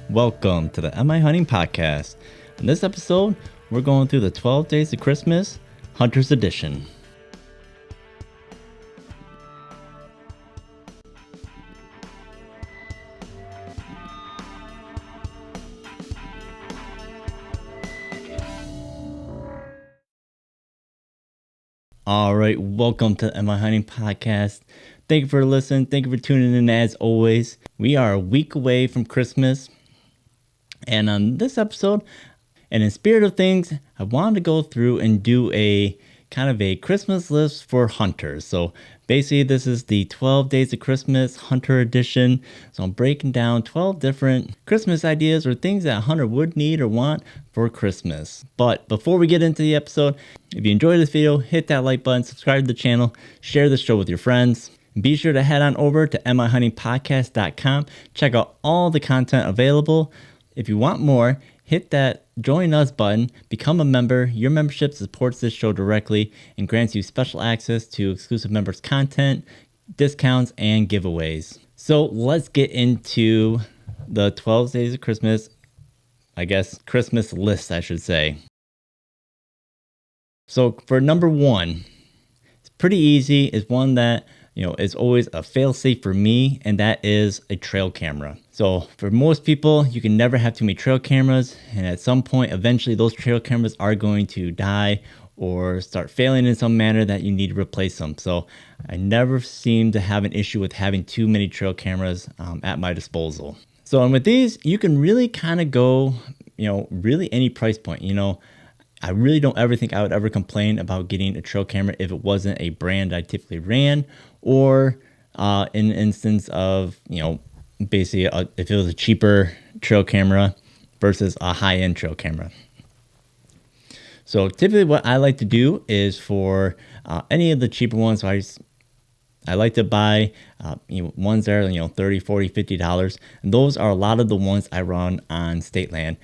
Welcome to the Am I Hunting Podcast. In this episode, we're going through the 12 Days of Christmas, Hunter's Edition. All right, welcome to the Am I Hunting Podcast. Thank you for listening. Thank you for tuning in as always. We are a week away from Christmas. And on this episode, and in spirit of things, I wanted to go through and do a kind of a Christmas list for hunters. So basically, this is the 12 Days of Christmas Hunter Edition. So I'm breaking down 12 different Christmas ideas or things that a hunter would need or want for Christmas. But before we get into the episode, if you enjoyed this video, hit that like button, subscribe to the channel, share the show with your friends. Be sure to head on over to mihuntingpodcast.com. Check out all the content available. If you want more, hit that join us button, become a member. Your membership supports this show directly and grants you special access to exclusive members content, discounts, and giveaways. So let's get into the 12 Days of Christmas, I guess Christmas list, I should say. So for number one, it's pretty easy. It's one that is always a fail-safe for me, and that is a trail camera. So for most people, you can never have too many trail cameras, and at some point, eventually those trail cameras are going to die or start failing in some manner that you need to replace them. So I never seem to have an issue with having too many trail cameras at my disposal. So and with these, you can really kind of go, really any price point. I really don't ever think I would ever complain about getting a trail camera if it wasn't a brand I typically ran, or in an instance of, basically if it was a cheaper trail camera versus a high-end trail camera. So typically what I like to do is for any of the cheaper ones, I like to buy ones that are $30, $40, $50, and those are a lot of the ones I run on state land.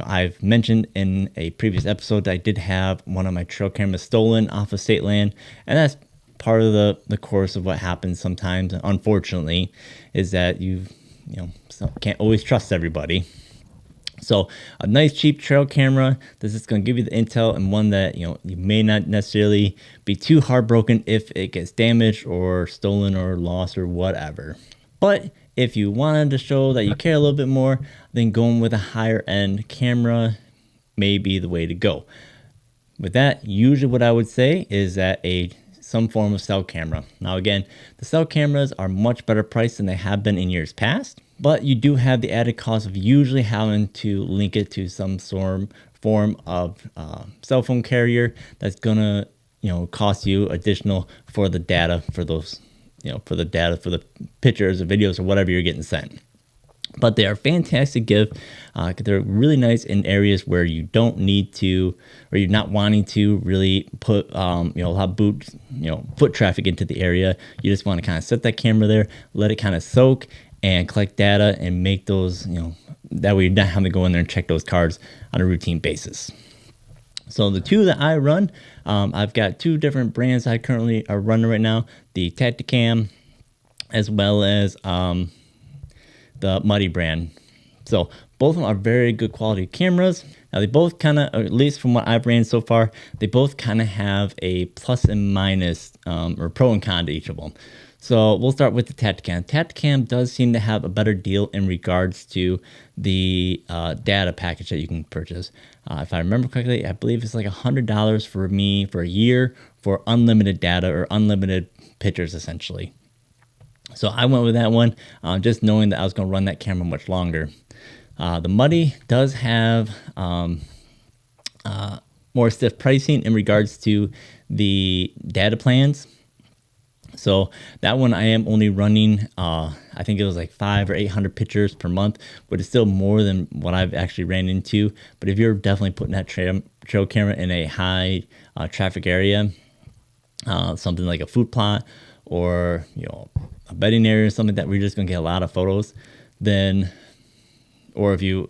I've mentioned in a previous episode that I did have one of my trail cameras stolen off of state land, and that's part of the course of what happens sometimes, unfortunately, is that you can't always trust everybody. So a nice cheap trail camera that's just going to give you the intel, and one that you may not necessarily be too heartbroken if it gets damaged or stolen or lost or whatever. But if you wanted to show that you care a little bit more, then going with a higher end camera may be the way to go. With that, usually what I would say is that some form of cell camera. Now again, the cell cameras are much better priced than they have been in years past, but you do have the added cost of usually having to link it to some form of cell phone carrier that's gonna cost you additional for the data for those for the pictures or videos or whatever you're getting sent. But they are fantastic gift. They're really nice in areas where you don't need to, or you're not wanting to really put, a lot of foot traffic into the area. You just want to kind of set that camera there, let it kind of soak and collect data and make those, that way you're not having to go in there and check those cards on a routine basis. So the two that I run, I've got two different brands I currently are running right now, the Tacticam as well as the Muddy brand. So both of them are very good quality cameras. Now they both kind of, at least from what I've ran so far, they both kind of have a plus and minus or pro and con to each of them. So we'll start with the Tacticam. Tacticam does seem to have a better deal in regards to the data package that you can purchase. If I remember correctly, I believe it's like $100 for me for a year for unlimited data or unlimited pictures essentially. So I went with that one, just knowing that I was going to run that camera much longer. The Muddy does have more stiff pricing in regards to the data plans. So that one I am only running, I think it was like 500 or 800 pictures per month, but it's still more than what I've actually ran into. But if you're definitely putting that trail camera in a high traffic area, something like a food plot or a bedding area or something that we're just going to get a lot of photos, then, or if you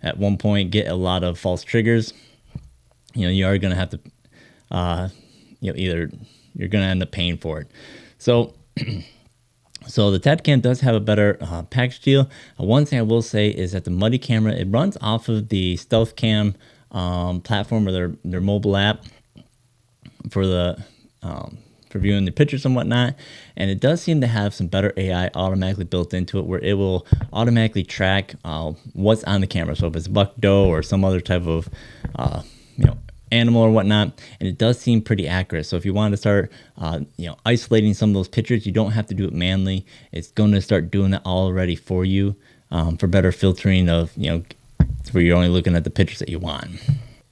at one point get a lot of false triggers, you are going to have to either you're going to end up paying for it. So So the Tacticam does have a better package deal. One thing I will say is that the Muddy camera, it runs off of the Stealth Cam platform or their mobile app for the for viewing the pictures and whatnot, and it does seem to have some better AI automatically built into it, where it will automatically track what's on the camera. So if it's buck doe or some other type of you know, animal or whatnot, and it does seem pretty accurate. So if you want to start isolating some of those pictures, you don't have to do it manually. It's going to start doing it already for you, for better filtering of where you're only looking at the pictures that you want.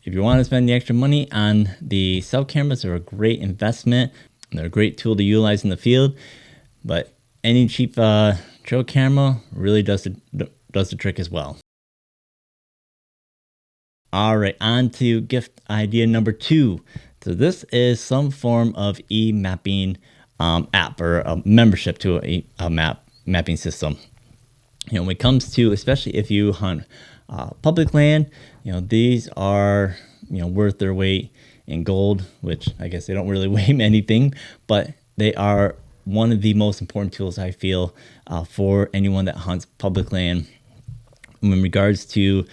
If you want to spend the extra money on the cell cameras, they're a great investment. They're a great tool to utilize in the field, but any cheap trail camera really does the trick as well. All right, on to gift idea number 2. So this is some form of e-mapping app or a membership to a mapping system. When it comes to, especially if you hunt public land, these are worth their weight in gold, which I guess they don't really weigh anything, but they are one of the most important tools I feel for anyone that hunts public land in regards to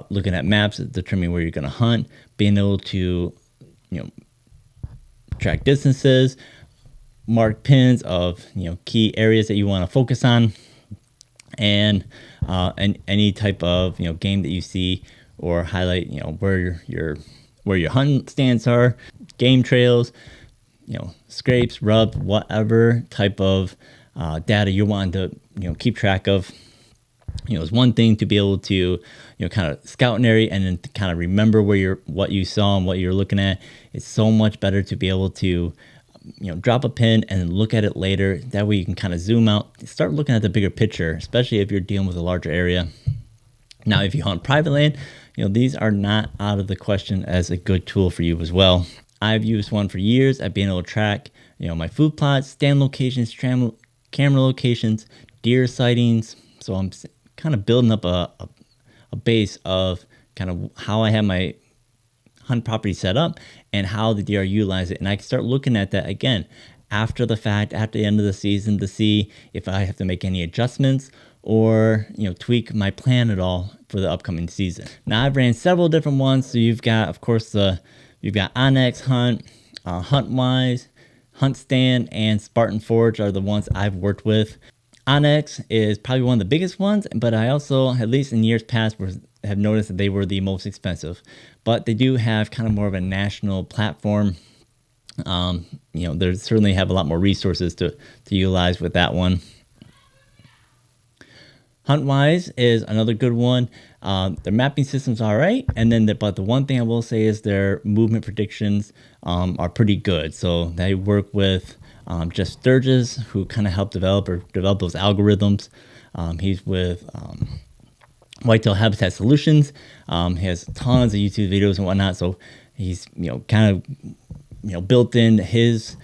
looking at maps, determining where you're going to hunt, being able to track distances, mark pins of key areas that you want to focus on, and any type of game that you see, or highlight where your hunting stands are, game trails, scrapes, rubs, whatever type of data you want to keep track of. It's one thing to be able to kind of scout an area and then to kind of remember what you saw and what you're looking at. It's so much better to be able to drop a pin and then look at it later. That way you can kind of zoom out, start looking at the bigger picture, especially if you're dealing with a larger area. Now, if you hunt private land, these are not out of the question as a good tool for you as well. I've used one for years at being able to track, my food plots, stand locations, camera locations, deer sightings. So I'm kind of building up a base of kind of how I have my hunt property set up and how the deer utilize it. And I can start looking at that again after the fact, at the end of the season, to see if I have to make any adjustments or tweak my plan at all for the upcoming season. Now, I've ran several different ones. So you've got, of course, you've got Onyx Hunt, HuntWise, HuntStand, and Spartan Forge are the ones I've worked with. Onyx is probably one of the biggest ones, but I also, at least in years past, have noticed that they were the most expensive. But they do have kind of more of a national platform. They certainly have a lot more resources to utilize with that one. HuntWise is another good one. Their mapping system's all right, but the one thing I will say is their movement predictions are pretty good. So they work with Jeff Sturgis, who kind of helped develop those algorithms. He's with Whitetail Habitat Solutions. He has tons of YouTube videos and whatnot. So he's kind of built in his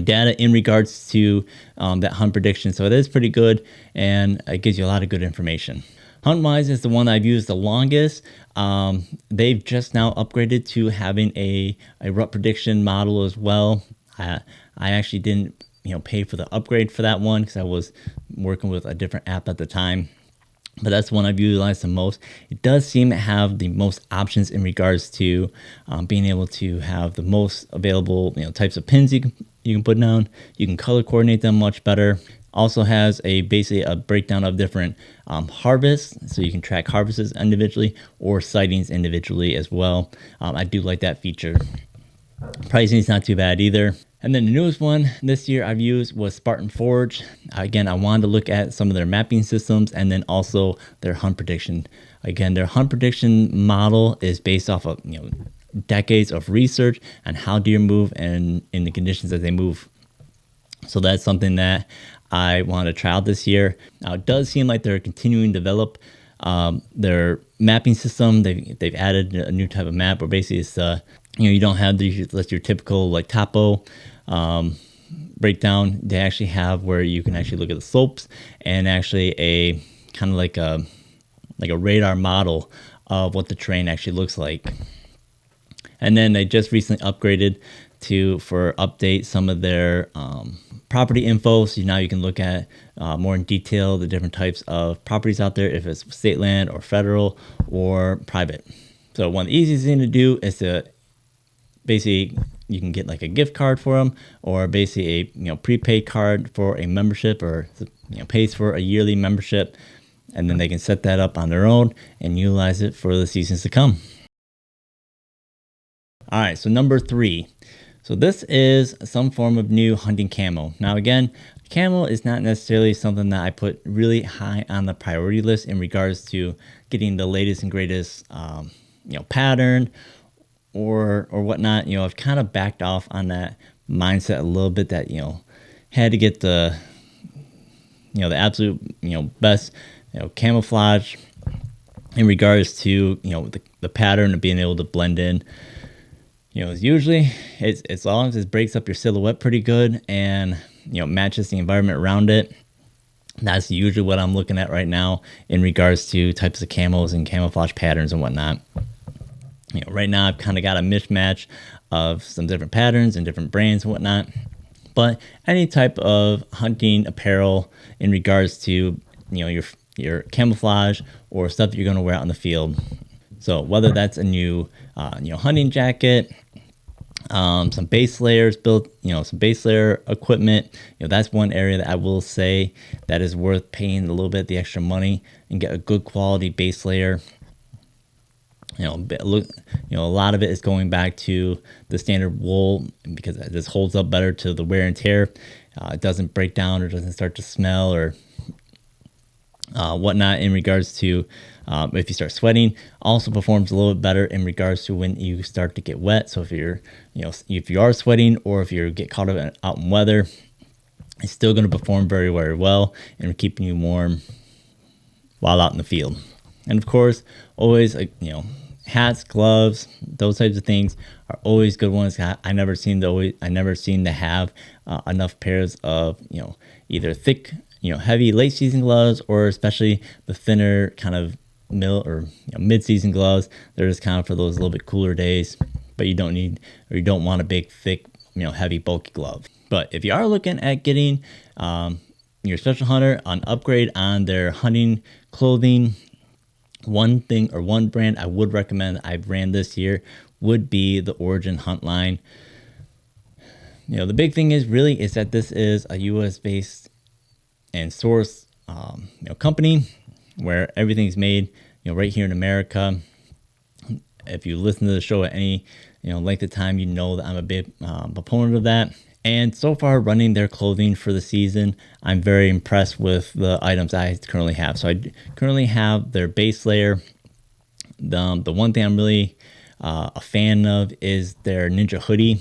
data in regards to that hunt prediction. So it is pretty good, and it gives you a lot of good information. HuntWise is the one I've used the longest. They've just now upgraded to having a rut prediction model as well. I actually didn't pay for the upgrade for that one because I was working with a different app at the time. But that's the one I've utilized the most. It does seem to have the most options in regards to being able to have the most available types of pins you can put down. You can color coordinate them much better. Also has basically a breakdown of different harvests, so you can track harvests individually or sightings individually as well. I do like that feature. Pricing is not too bad either. And then the newest one this year I've used was Spartan Forge. Again, I wanted to look at some of their mapping systems and then also their hunt prediction. Again, their hunt prediction model is based off of decades of research on how deer move and in the conditions that they move. So that's something that I want to try out this year. Now, it does seem like they're continuing to develop their mapping system. They've added a new type of map where basically it's you don't have your typical like topo breakdown. They actually have where you can actually look at the slopes and actually a kind of like a radar model of what the terrain actually looks like. And then they just recently upgraded to for update some of their property info. So now you can look at more in detail the different types of properties out there, if it's state land or federal or private. So one of the easiest thing to do is to basically, you can get like a gift card for them, or basically a prepaid card for a membership, or pays for a yearly membership, and then they can set that up on their own and utilize it for the seasons to come. All right, so number 3. So this is some form of new hunting camo. Now again, camo is not necessarily something that I put really high on the priority list in regards to getting the latest and greatest pattern or whatnot. I've kind of backed off on that mindset a little bit, that had to get the the absolute best camouflage in regards to the pattern of being able to blend in. Usually it's as long as it breaks up your silhouette pretty good and matches the environment around it. That's usually what I'm looking at right now in regards to types of camos and camouflage patterns and whatnot. Right now I've kind of got a mismatch of some different patterns and different brands and whatnot. But any type of hunting apparel in regards to your camouflage or stuff that you're going to wear out in the field. So whether that's a new hunting jacket, some base layers built, some base layer equipment, that's one area that I will say that is worth paying a little bit the extra money and get a good quality base layer. A lot of it is going back to the standard wool, because it just holds up better to the wear and tear. It doesn't break down or doesn't start to smell or whatnot in regards to if you start sweating. Also performs a little bit better in regards to when you start to get wet. So if you are sweating, or if you get caught up out in weather, it's still going to perform very, very well and keeping you warm while out in the field. And of course, always hats, gloves, those types of things are always good ones. I never seem to have enough pairs of either thick, heavy late season gloves, or especially the thinner kind of mid season gloves. They're just kind of for those a little bit cooler days, but you don't want a big, thick, heavy, bulky glove. But if you are looking at getting your special hunter an upgrade on their hunting clothing, one thing or one brand I would recommend I've ran this year would be the Origin Hunt line. The big thing is that this is a US based and source company where everything's made right here in America. If you listen to the show at any length of time, that I'm a big proponent of that. And so far, running their clothing for the season, I'm very impressed with the items I currently have. So I currently have their base layer. The one thing I'm really a fan of is their Ninja hoodie.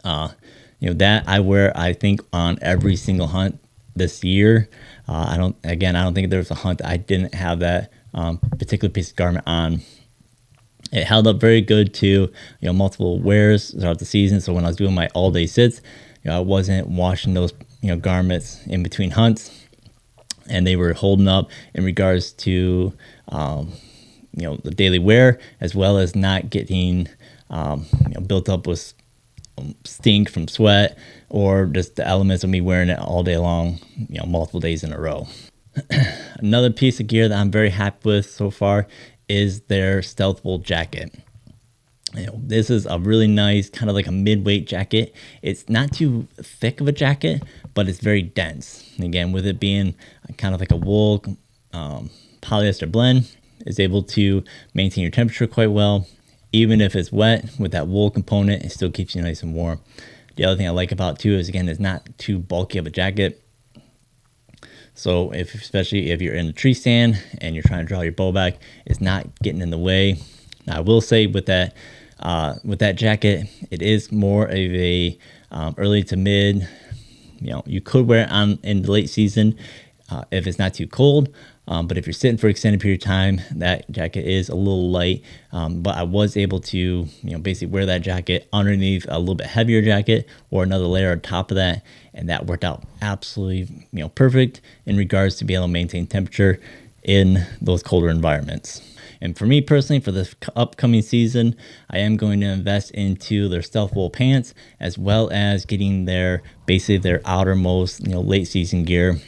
That I wear, I think, on every single hunt this year. I don't think there was a hunt that I didn't have that particular piece of garment on. It held up very good to multiple wears throughout the season. So when I was doing my all day sits, I wasn't washing those garments in between hunts, and they were holding up in regards to the daily wear, as well as not getting built up with stink from sweat or just the elements of me wearing it all day long, multiple days in a row. Another piece of gear that I'm very happy with so far is their stealth wool jacket. This is a really nice kind of like a mid-weight jacket. It's not too thick of a jacket, but it's very dense. And again, with it being kind of like a wool polyester blend, it's able to maintain your temperature quite well. Even if it's wet, with that wool component, it still keeps you nice and warm. The other thing I like about it too is, again, it's not too bulky of a jacket. So especially if you're in a tree stand and you're trying to draw your bow back, it's not getting in the way. Now, I will say with that jacket, it is more of a early to mid. You could wear it in the late season if it's not too cold. But if you're sitting for an extended period of time, that jacket is a little light. But I was able to, basically wear that jacket underneath a little bit heavier jacket or another layer on top of that. And that worked out absolutely, perfect in regards to being able to maintain temperature in those colder environments. And for me personally, for the upcoming season, I am going to invest into their stealth wool pants, as well as getting their basically their outermost, late season gear.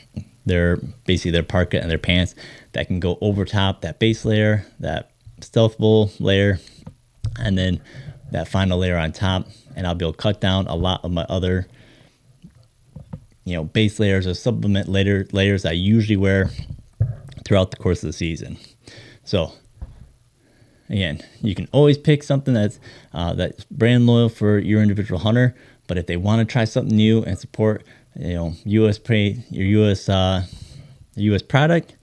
Their basically their parka and their pants that can go over top that base layer, that stealth wool layer, and then that final layer on top. And I'll be able to cut down a lot of my other base layers or supplement layers I usually wear throughout the course of the season. So again, you can always pick something that's brand loyal for your individual hunter. But if they want to try something new and support US product,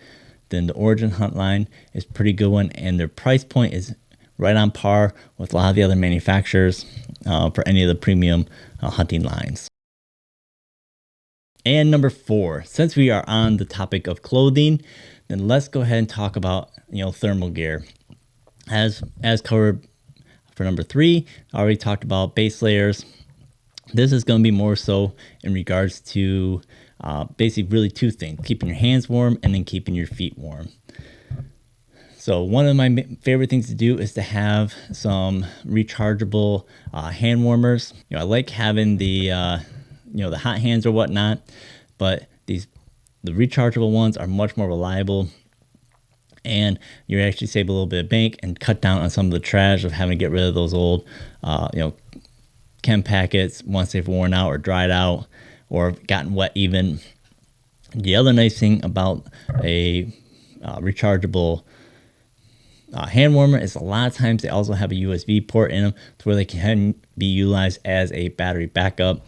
then the Origin Hunt line is a pretty good one, and their price point is right on par with a lot of the other manufacturers for any of the premium hunting lines. And number 4, since we are on the topic of clothing, then let's go ahead and talk about thermal gear. As covered for number 3, I already talked about base layers. This is going to be more so in regards to basically really 2 things: keeping your hands warm and then keeping your feet warm. So one of my favorite things to do is to have some rechargeable hand warmers. I like having the the hot hands or whatnot, but the rechargeable ones are much more reliable, and you actually save a little bit of bank and cut down on some of the trash of having to get rid of those old chem packets once they've worn out or dried out or gotten wet even. The other nice thing about a rechargeable hand warmer is a lot of times they also have a USB port in them to where they can be utilized as a battery backup.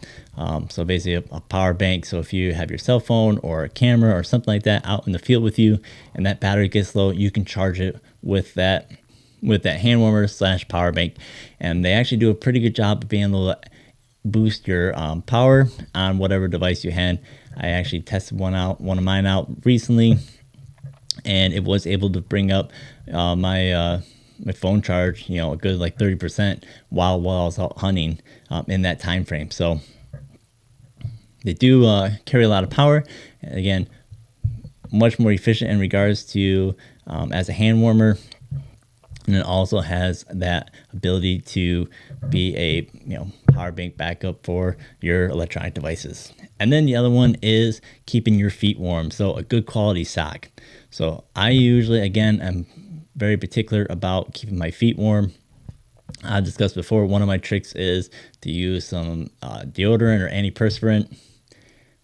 So basically a power bank. So if you have your cell phone or a camera or something like that out in the field with you and that battery gets low, you can charge it with that hand warmer / power bank. And they actually do a pretty good job of being able to boost your power on whatever device you had. I actually tested one of mine out recently, and it was able to bring up my phone charge, a good like 30% while I was out hunting in that time frame. So they do carry a lot of power. And again, much more efficient in regards to as a hand warmer, and it also has that ability to be a power bank backup for your electronic devices. And then the other one is keeping your feet warm. So a good quality sock. So I usually, again, am very particular about keeping my feet warm. I discussed before, one of my tricks is to use some deodorant or antiperspirant.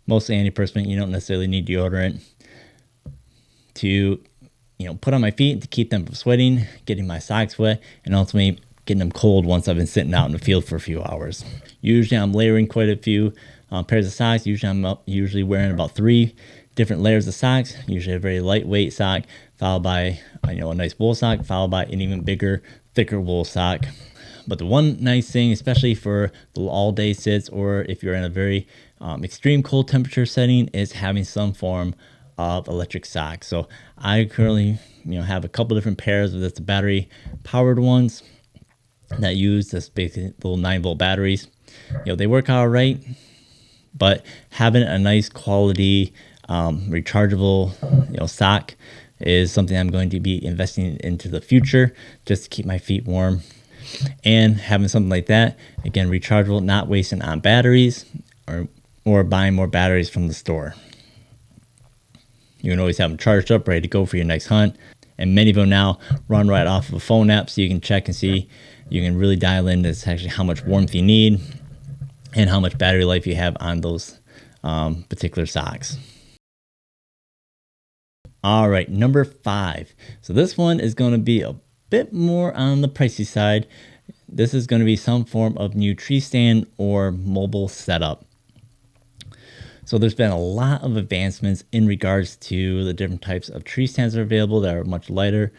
Mostly antiperspirant. You don't necessarily need deodorant to put on my feet to keep them from sweating, getting my socks wet, and ultimately getting them cold once I've been sitting out in the field for a few hours. Usually I'm layering quite a few pairs of socks. Usually I'm wearing about 3 different layers of socks, usually a very lightweight sock, followed by a nice wool sock, followed by an even bigger, thicker wool sock. But the one nice thing, especially for the all-day sits or if you're in a very extreme cold temperature setting, is having some form of electric socks. So I currently have a couple different pairs of the battery powered ones that use this basically little 9-volt batteries. They work all right, but having a nice quality rechargeable sock is something I'm going to be investing into the future just to keep my feet warm. And having something like that, again, rechargeable, not wasting on batteries or buying more batteries from the store. You can always have them charged up, ready to go for your next hunt. And many of them now run right off of a phone app, so you can check and see. You can really dial in to actually how much warmth you need and how much battery life you have on those particular socks. All right, number 5. So this one is going to be a bit more on the pricey side. This is going to be some form of new tree stand or mobile setup. So there's been a lot of advancements in regards to the different types of tree stands that are available that are much lighter,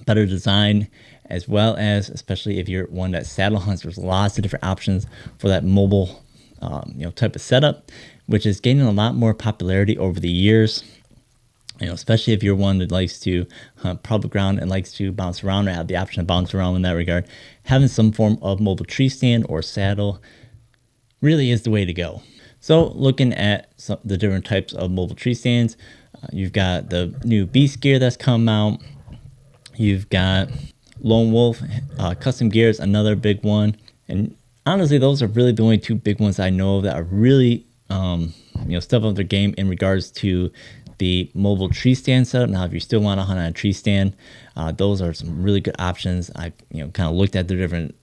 better design, as well as, especially if you're one that saddle hunts, there's lots of different options for that mobile type of setup, which is gaining a lot more popularity over the years. Especially if you're one that likes to hunt public ground and likes to bounce around or have the option to bounce around in that regard, having some form of mobile tree stand or saddle really is the way to go. So looking at the different types of mobile tree stands, you've got the new Beast gear that's come out. You've got Lone Wolf, Custom Gears, another big one. And honestly, those are really the only two big ones I know that are really, step up their game in regards to the mobile tree stand setup. Now, if you still want to hunt on a tree stand, those are some really good options. I, kind of looked at the different,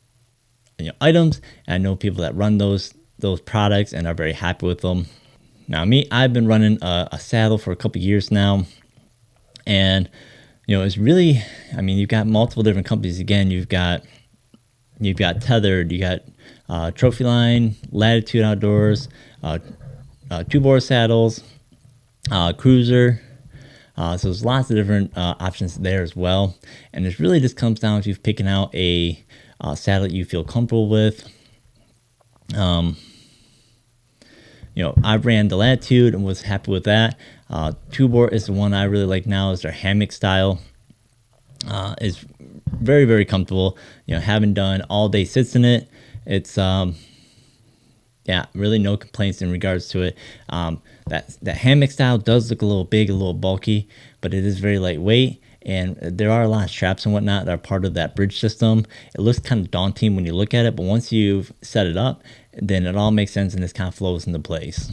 items, and I know people that run those products and are very happy with them. Now, me, I've been running a saddle for a couple years now, and it's really, you've got multiple different companies. Again, you've got Tethered, you got Trophy Line, Latitude Outdoors, two bore saddles, Cruiser. So there's lots of different options there as well, and it really just comes down to picking out a saddle that you feel comfortable with. I ran the Latitude and was happy with that. Two bore is the one I really like now. Is their hammock style. Is very, very comfortable. Having done all day sits in it, it's really no complaints in regards to it. That hammock style does look a little big, a little bulky, but it is very lightweight. And there are a lot of straps and whatnot that are part of that bridge system. It looks kind of daunting when you look at it, but once you've set it up, then it all makes sense and this kind of flows into place.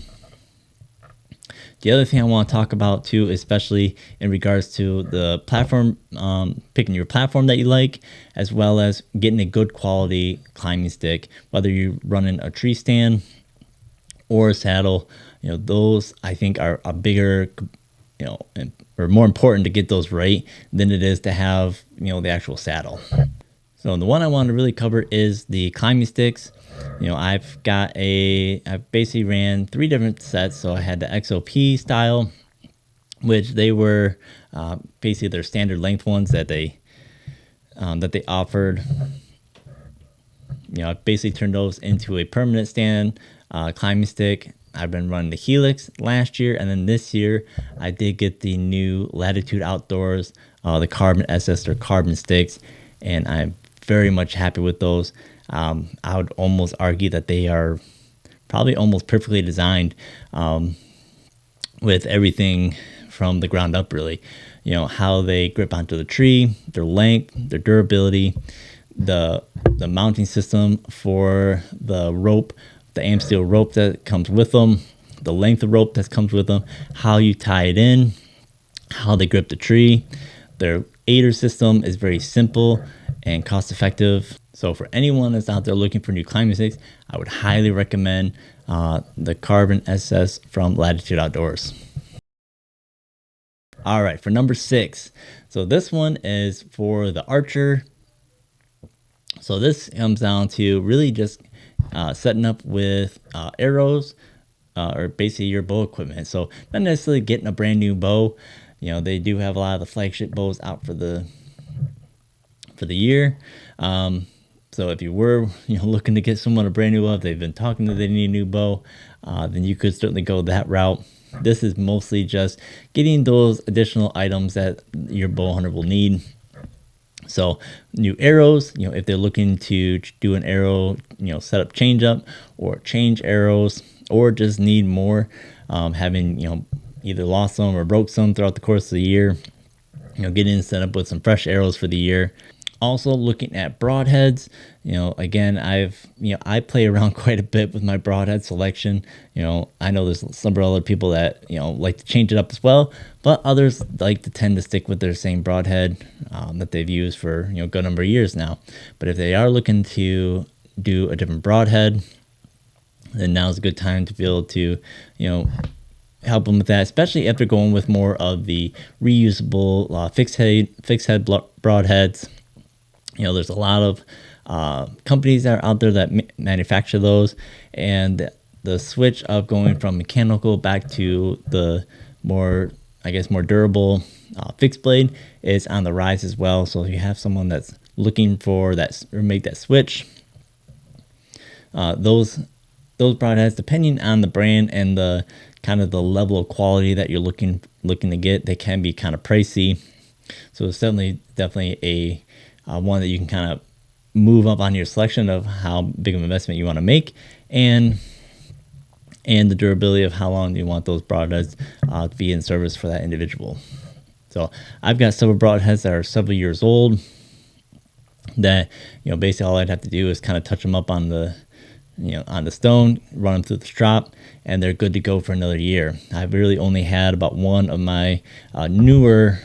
The other thing I want to talk about too, especially in regards to the platform, picking your platform that you like, as well as getting a good quality climbing stick, whether you're running a tree stand or a saddle, those I think are a bigger, or more important to get those right than it is to have, the actual saddle. So the one I want to really cover is the climbing sticks. I've basically ran 3 different sets. So I had the XOP style, which they were basically their standard length ones that they offered. I basically turned those into a permanent stand climbing stick. I've been running the Helix last year, and then this year I did get the new Latitude Outdoors, the Carbon SS or Carbon sticks, and I'm very much happy with those. I would almost argue that they are probably almost perfectly designed with everything from the ground up, really. How they grip onto the tree, their length, their durability, the mounting system for the rope, the amp steel rope that comes with them, the length of rope that comes with them, how you tie it in, how they grip the tree. Their aider system is very simple and cost effective. So for anyone that's out there looking for new climbing sticks, I would highly recommend the Carbon SS from Latitude Outdoors. All right, for number 6. So this one is for the archer. So this comes down to really just setting up with arrows or basically your bow equipment. So not necessarily getting a brand new bow. They do have a lot of the flagship bows out for the year. So if you were looking to get someone a brand new bow, if they've been talking that they need a new bow, then you could certainly go that route. This is mostly just getting those additional items that your bow hunter will need. So new arrows, if they're looking to do an arrow, setup change up or change arrows, or just need more, having, either lost some or broke some throughout the course of the year, getting set up with some fresh arrows for the year. Also looking at broadheads, again, I play around quite a bit with my broadhead selection. I know there's some other people that, like to change it up as well, but others like to tend to stick with their same broadhead that they've used for, a good number of years now. But if they are looking to do a different broadhead, then now's a good time to be able to, help them with that, especially if they're going with more of the reusable fixed head broadheads. There's a lot of companies that are out there that manufacture those, and the switch of going from mechanical back to the more durable fixed blade is on the rise as well. So if you have someone that's looking for that or make that switch, those broadheads, depending on the brand and the kind of the level of quality that you're looking to get, they can be kind of pricey. So it's definitely a one that you can kind of move up on your selection of how big of an investment you want to make, and the durability of how long you want those broadheads to be in service for that individual. So I've got several broadheads that are several years old that, basically all I'd have to do is kind of touch them up on the stone, run them through the strop, and they're good to go for another year. I've really only had about one of my newer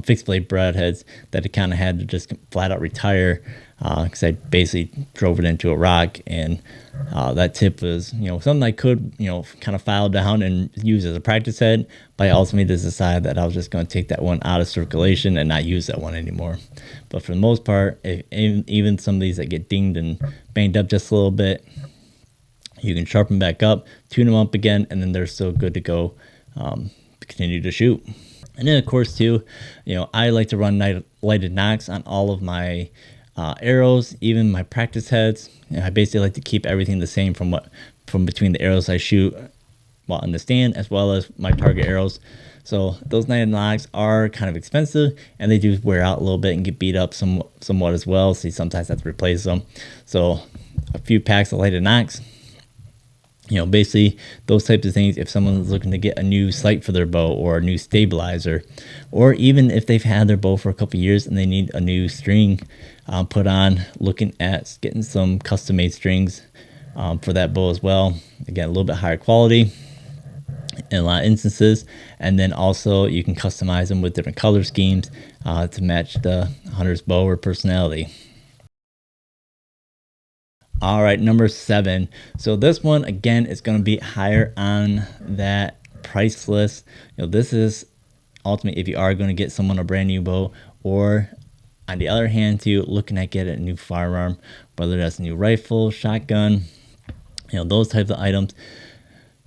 fixed blade broadheads that I kind of had to just flat out retire because I basically drove it into a rock, and that tip was, something I could, kind of file down and use as a practice head, but I ultimately just decided that I was just going to take that one out of circulation and not use that one anymore. But for the most part, even some of these that get dinged and banged up just a little bit, you can sharpen back up, tune them up again, and then they're still good to go to continue to shoot. And then, of course, too, I like to run lighted nocks on all of my arrows, even my practice heads. I basically like to keep everything the same from between the arrows I shoot while in the stand, as well as my target arrows. So those lighted nocks are kind of expensive, and they do wear out a little bit and get beat up somewhat as well. So you sometimes have to replace them. So a few packs of lighted nocks. Basically those types of things. If someone's looking to get a new sight for their bow or a new stabilizer, or even if they've had their bow for a couple years and they need a new string put on, looking at getting some custom made strings for that bow as well. Again, a little bit higher quality in a lot of instances, and then also you can customize them with different color schemes to match the hunter's bow or personality. All right, number 7. So this one again is going to be higher on that price list. This is ultimately if you are going to get someone a brand new bow, or on the other hand, too, looking at getting a new firearm, whether that's a new rifle, shotgun, those types of items.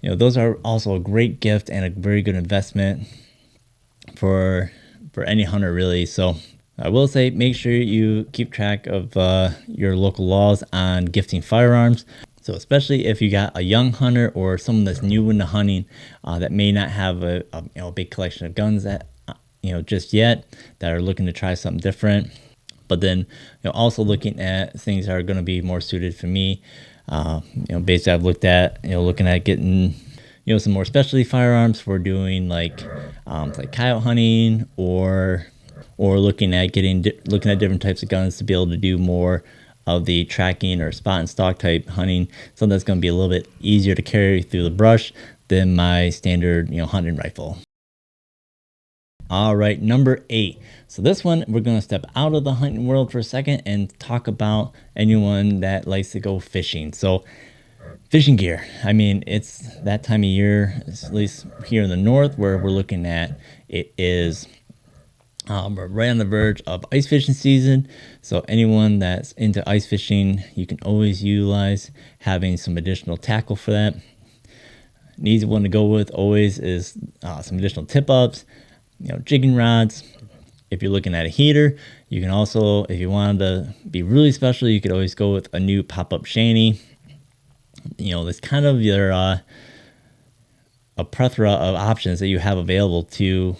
Those are also a great gift and a very good investment for any hunter, really. So I will say, make sure you keep track of your local laws on gifting firearms. So especially if you got a young hunter or someone that's new into hunting that may not have a big collection of guns that just yet, that are looking to try something different. But then also looking at things that are going to be more suited for me. Basically I've looked at looking at getting some more specialty firearms for doing like coyote hunting, or looking at different types of guns to be able to do more of the tracking or spot and stalk type hunting. Something that's going to be a little bit easier to carry through the brush than my standard hunting rifle. All right, number 8. So this one, we're going to step out of the hunting world for a second and talk about anyone that likes to go fishing. So fishing gear. I mean, it's that time of year, at least here in the north, where we're looking at it is we're right on the verge of ice fishing season. So anyone that's into ice fishing, you can always utilize having some additional tackle for that. An easy one to go with always is some additional tip-ups, jigging rods. If you're looking at a heater, you can also, if you wanted to be really special, you could always go with a new pop-up shanty. There's kind of your a plethora of options that you have available to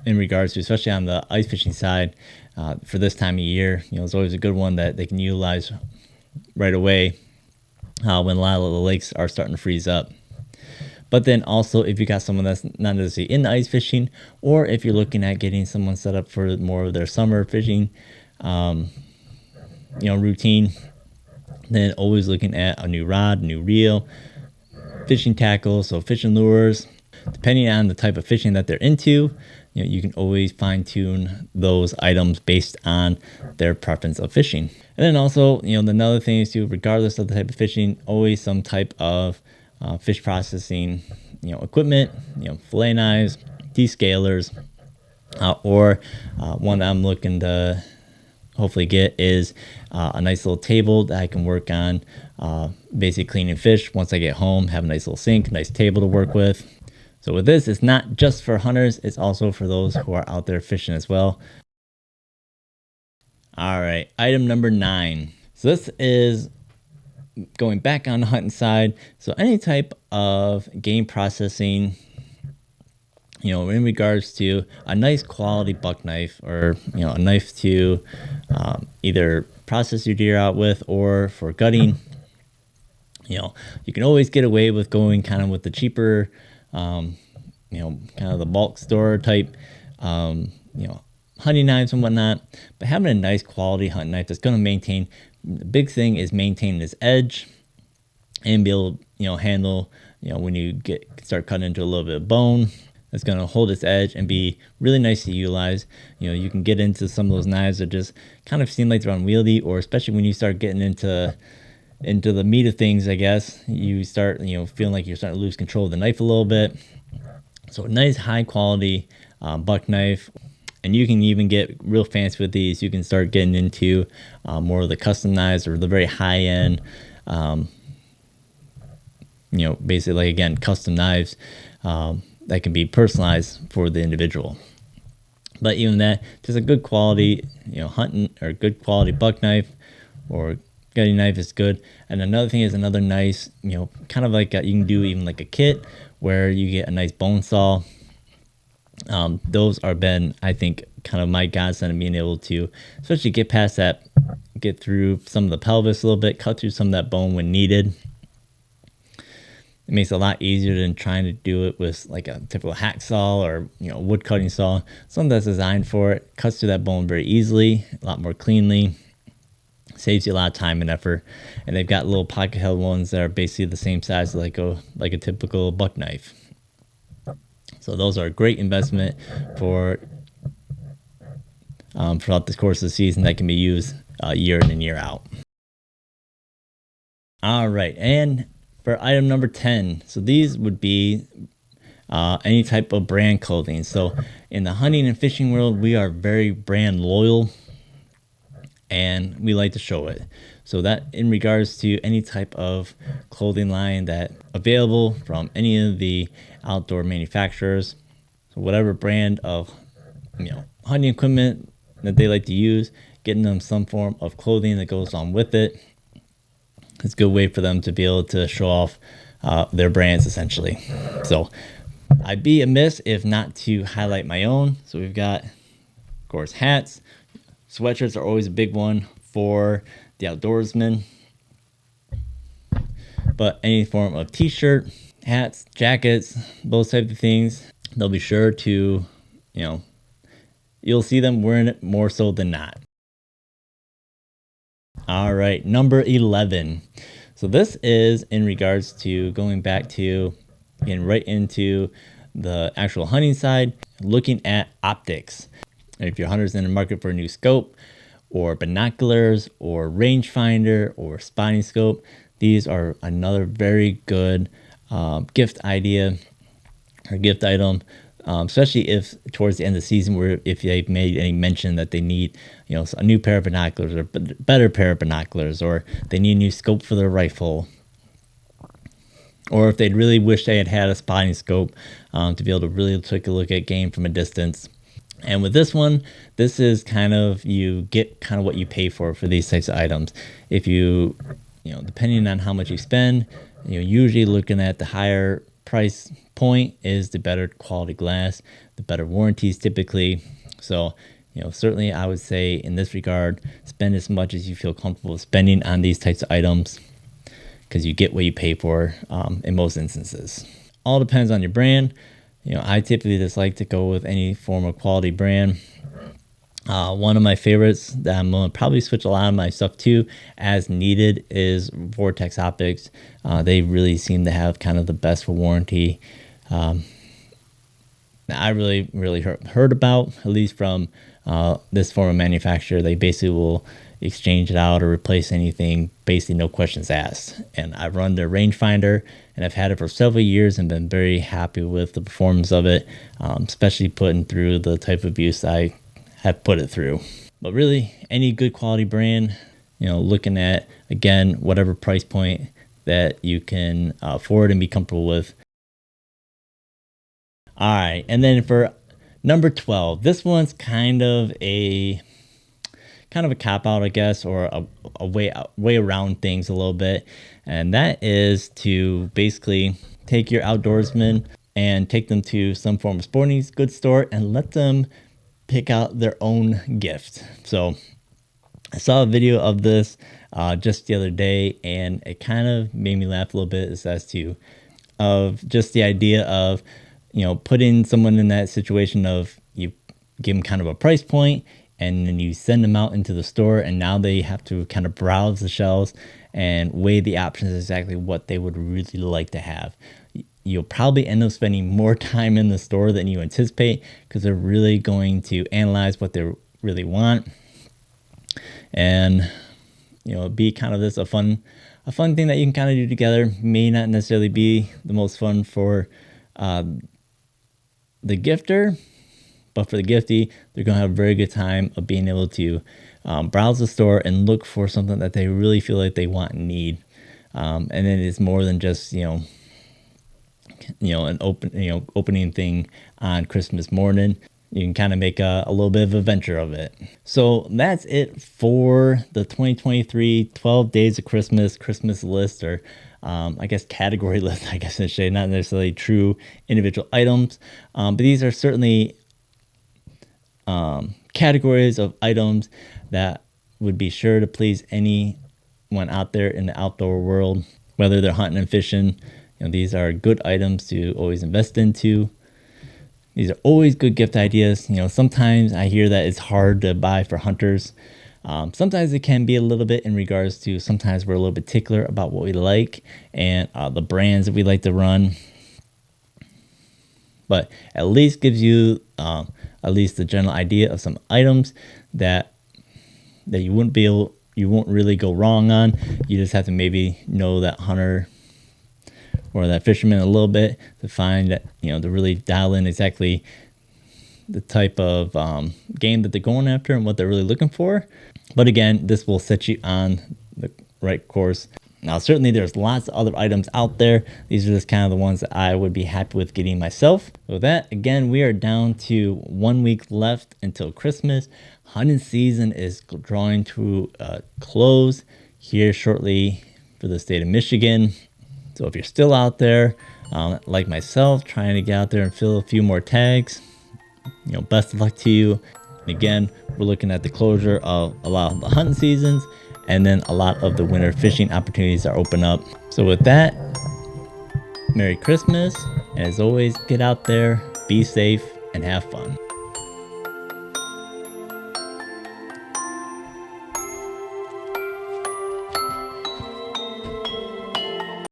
in regards to, especially on the ice fishing side for this time of year. It's always a good one that they can utilize right away when a lot of the lakes are starting to freeze up. But then also, if you got someone that's not necessarily into ice fishing, or if you're looking at getting someone set up for more of their summer fishing routine, then always looking at a new rod, new reel, fishing tackle, so fishing lures. Depending on the type of fishing that they're into, you can always fine tune those items based on their preference of fishing. And then also, another thing is too, regardless of the type of fishing, always some type of fish processing, equipment, fillet knives, descalers, or one that I'm looking to hopefully get is a nice little table that I can work on, basically cleaning fish. Once I get home, have a nice little sink, nice table to work with. So with this, it's not just for hunters, it's also for those who are out there fishing as well. All right, item number 9. So this is going back on the hunting side. So any type of game processing, in regards to a nice quality buck knife, or, a knife to either process your deer out with, or for gutting, you can always get away with going kind of with the cheaper kind of the bulk store type, you know, hunting knives and whatnot. But having a nice quality hunting knife that's going to maintain, the big thing is maintaining this edge and be able, handle, when you start cutting into a little bit of bone. That's going to hold its edge and be really nice to utilize. You can get into some of those knives that just kind of seem like they're unwieldy, or especially when you start getting into the meat of things, I guess, you start, feeling like you're starting to lose control of the knife a little bit. So a nice high quality buck knife. And you can even get real fancy with these. You can start getting into more of the custom knives or the very high end, basically, like, again, custom knives that can be personalized for the individual. But even that, just a good quality, hunting or good quality buck knife or gutting knife is good. And another thing is another nice, kind of like you can do even like a kit where you get a nice bone saw. Those are been, I think, kind of my godsend of being able to, especially get past that, get through some of the pelvis a little bit, cut through some of that bone when needed. It makes it a lot easier than trying to do it with like a typical hacksaw or wood cutting saw. Something that's designed for it, cuts through that bone very easily, a lot more cleanly, saves you a lot of time and effort. And they've got little pocket held ones that are basically the same size as like a typical buck knife. So those are a great investment for throughout the course of the season that can be used year in and year out. All right, and for item number 10, so these would be any type of brand clothing. So in the hunting and fishing world, we are very brand loyal, and we like to show it. So that in regards to any type of clothing line that available from any of the outdoor manufacturers, so whatever brand of hunting equipment that they like to use, getting them some form of clothing that goes on with it. It's a good way for them to be able to show off their brands, essentially. So I'd be amiss if not to highlight my own. So we've got, of course, hats. Sweatshirts are always a big one for the outdoorsman. But any form of t-shirt, hats, jackets, those type of things, they'll be sure to, you'll see them wearing it more so than not. All right, number 11. So this is in regards to going back to getting right into the actual hunting side, looking at optics. And if your hunter's in the market for a new scope or binoculars or rangefinder or spotting scope, these are another very good gift idea or gift item. Especially if towards the end of the season, where if they've made any mention that they need, a new pair of binoculars or better pair of binoculars, or they need a new scope for their rifle, or if they'd really wish they had had a spotting scope to be able to really take a look at game from a distance. And with this one, this is kind of, you get kind of what you pay for these types of items. If you, depending on how much you spend, usually looking at the higher price point is the better quality glass, the better warranties typically. So, certainly I would say in this regard, spend as much as you feel comfortable spending on these types of items, because you get what you pay for in most instances. All depends on your brand. I typically just like to go with any form of quality brand. One of my favorites that I'm going to probably switch a lot of my stuff to as needed is Vortex Optics. They really seem to have kind of the best for warranty. I really heard about, at least from this form of manufacturer. They basically will exchange it out or replace anything, basically no questions asked. And I run their rangefinder, and I've had it for several years and been very happy with the performance of it, especially putting through the type of abuse I have put it through. But really, any good quality brand, looking at, again, whatever price point that you can afford and be comfortable with. All right, and then for number 12, this one's kind of a cop out, I guess, or a way around things a little bit, and that is to basically take your outdoorsmen and take them to some form of sporting goods store and let them pick out their own gift. So I saw a video of this just the other day, and it kind of made me laugh a little bit, as to of just the idea of putting someone in that situation of you give them kind of a price point and then you send them out into the store and now they have to kind of browse the shelves and weigh the options exactly what they would really like to have. You'll probably end up spending more time in the store than you anticipate because they're really going to analyze what they really want. And it'd be kind of a fun thing that you can kind of do together. May not necessarily be the most fun for the gifter, but for the giftee, they're going to have a very good time of being able to browse the store and look for something that they really feel like they want and need. And then it's more than just an opening thing on Christmas morning. You can kind of make a little bit of a venture of it. So that's it for the 2023 12 Days of Christmas list, or I guess category list, I guess I should say, not necessarily true individual items. But these are certainly categories of items that would be sure to please anyone out there in the outdoor world, whether they're hunting and fishing. These are good items to always invest into. These are always good gift ideas. Sometimes I hear that it's hard to buy for hunters. Sometimes it can be a little bit in regards to sometimes we're a little particular about what we like and the brands that we like to run. But at least gives you at least the general idea of some items that you won't really go wrong on. You just have to maybe know that hunter or that fisherman a little bit to find that, to really dial in exactly the type of game that they're going after and what they're really looking for. But again, this will set you on the right course. Now, certainly there's lots of other items out there. These are just kind of the ones that I would be happy with getting myself. So with that, again, we are down to 1 week left until Christmas. Hunting season is drawing to a close here shortly for the state of Michigan. So if you're still out there, like myself, trying to get out there and fill a few more tags, best of luck to you. And again, we're looking at the closure of a lot of the hunting seasons, and then a lot of the winter fishing opportunities are open up. So with that, Merry Christmas. And as always, get out there, be safe, and have fun.